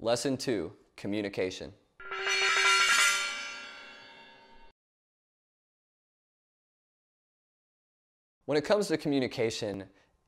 Lesson 2, communication. When it comes to communication,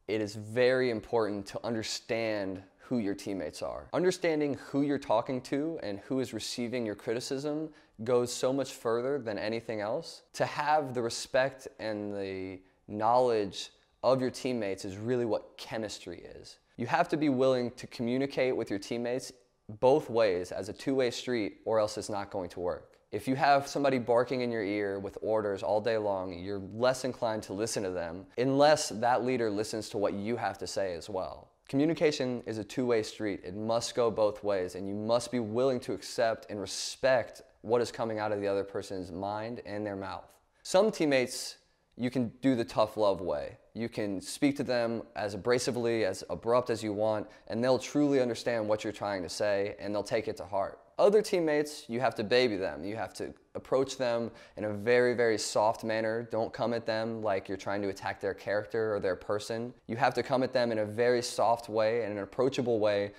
it is very important to understand who your teammates are. Understanding who you're talking to and who is receiving your criticism goes so much further than anything else. To have the respect and the knowledge of your teammates is really what chemistry is. You have to be willing to communicate with your teammates both ways as a two-way street, or else it's not going to work. If you have somebody barking in your ear with orders all day long, you're less inclined to listen to them unless that leader listens to what you have to say as well. Communication is a two-way street. It must go both ways, and you must be willing to accept and respect what is coming out of the other person's mind and their mouth. Some teammates, you can do the tough love way. You can speak to them as abrasively, as abrupt as you want, and they'll truly understand what you're trying to say, and they'll take it to heart. Other teammates, you have to baby them. You have to approach them in a very, very soft manner. Don't come at them like you're trying to attack their character or their person. You have to come at them in a very soft way and an approachable way,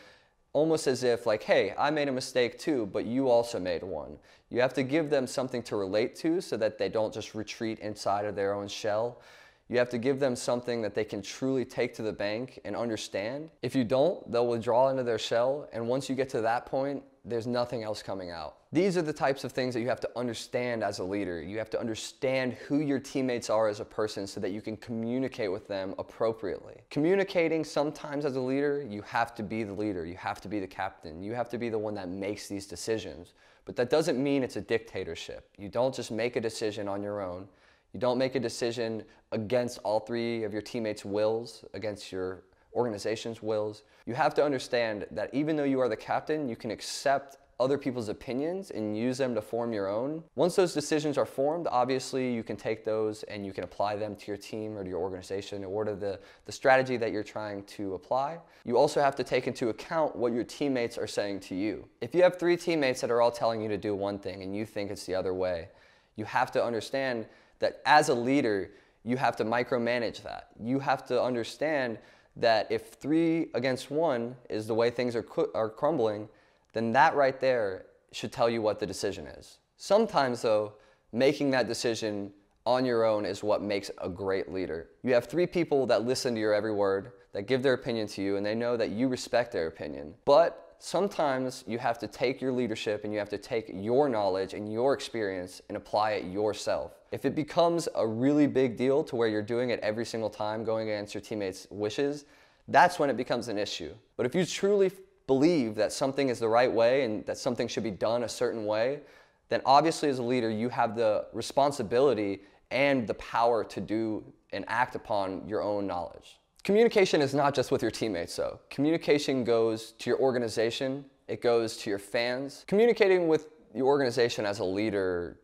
almost as if like, hey, I made a mistake too, but you also made one. You have to give them something to relate to so that they don't just retreat inside of their own shell. You have to give them something that they can truly take to the bank and understand. If you don't, they'll withdraw into their shell, and once you get to that point, there's nothing else coming out. These are the types of things that you have to understand as a leader. You have to understand who your teammates are as a person so that you can communicate with them appropriately. Communicating sometimes as a leader, you have to be the leader. You have to be the captain. You have to be the one that makes these decisions. But that doesn't mean it's a dictatorship. You don't just make a decision on your own. You don't make a decision against all three of your teammates' wills, against your organization's wills. You have to understand that even though you are the captain, you can accept other people's opinions and use them to form your own. Once those decisions are formed, obviously you can take those and you can apply them to your team or to your organization or to the strategy that you're trying to apply. You also have to take into account what your teammates are saying to you. If you have 3 teammates that are all telling you to do one thing and you think it's the other way, you have to understand that as a leader, you have to micromanage that. You have to understand that if 3 against 1 is the way things are crumbling, then that right there should tell you what the decision is. Sometimes though, making that decision on your own is what makes a great leader. You have 3 people that listen to your every word, that give their opinion to you, and they know that you respect their opinion. But sometimes you have to take your leadership and you have to take your knowledge and your experience and apply it yourself. If it becomes a really big deal to where you're doing it every single time, going against your teammates' wishes, that's when it becomes an issue. But if you truly believe that something is the right way and that something should be done a certain way, then obviously as a leader you have the responsibility and the power to do and act upon your own knowledge. Communication is not just with your teammates though. Communication goes to your organization, it goes to your fans. Communicating with your organization as a leader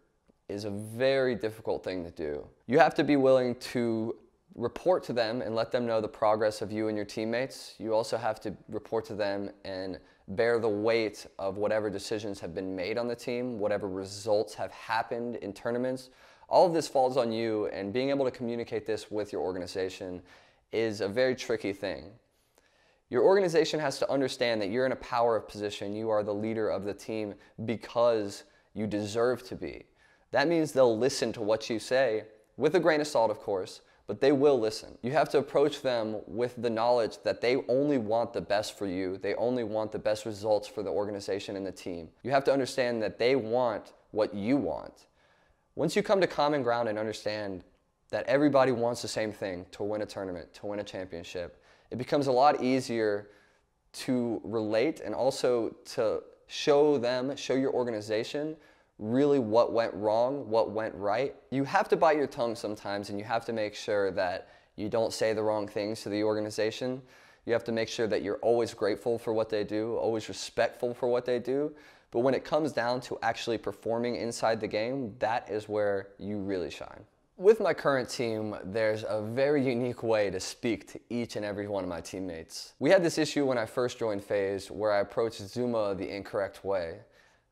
is a very difficult thing to do. You have to be willing to report to them and let them know the progress of you and your teammates. You also have to report to them and bear the weight of whatever decisions have been made on the team, whatever results have happened in tournaments. All of this falls on you, and being able to communicate this with your organization is a very tricky thing. Your organization has to understand that you're in a power position. You are the leader of the team because you deserve to be. That means they'll listen to what you say, with a grain of salt of course, but they will listen. You have to approach them with the knowledge that they only want the best for you. They only want the best results for the organization and the team. You have to understand that they want what you want. Once you come to common ground and understand that everybody wants the same thing, to win a tournament, to win a championship, it becomes a lot easier to relate and also to show them, show your organization really what went wrong, what went right. You have to bite your tongue sometimes, and you have to make sure that you don't say the wrong things to the organization. You have to make sure that you're always grateful for what they do, always respectful for what they do. But when it comes down to actually performing inside the game, that is where you really shine. With my current team, there's a very unique way to speak to each and every one of my teammates. We had this issue when I first joined FaZe where I approached Zuma the incorrect way.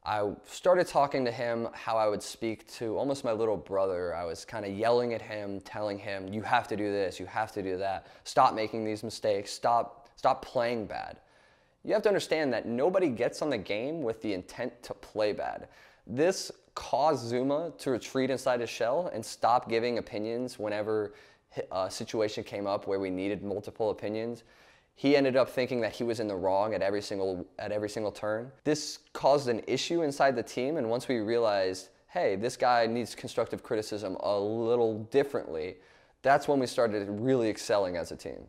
I started talking to him how I would speak to almost my little brother. I was kind of yelling at him, telling him, you have to do this, you have to do that. Stop making these mistakes, stop playing bad. You have to understand that nobody gets on the game with the intent to play bad. This caused Zuma to retreat inside his shell and stop giving opinions whenever a situation came up where we needed multiple opinions. He ended up thinking that he was in the wrong at every single turn. This caused an issue inside the team, and once we realized, hey, this guy needs constructive criticism a little differently, that's when we started really excelling as a team.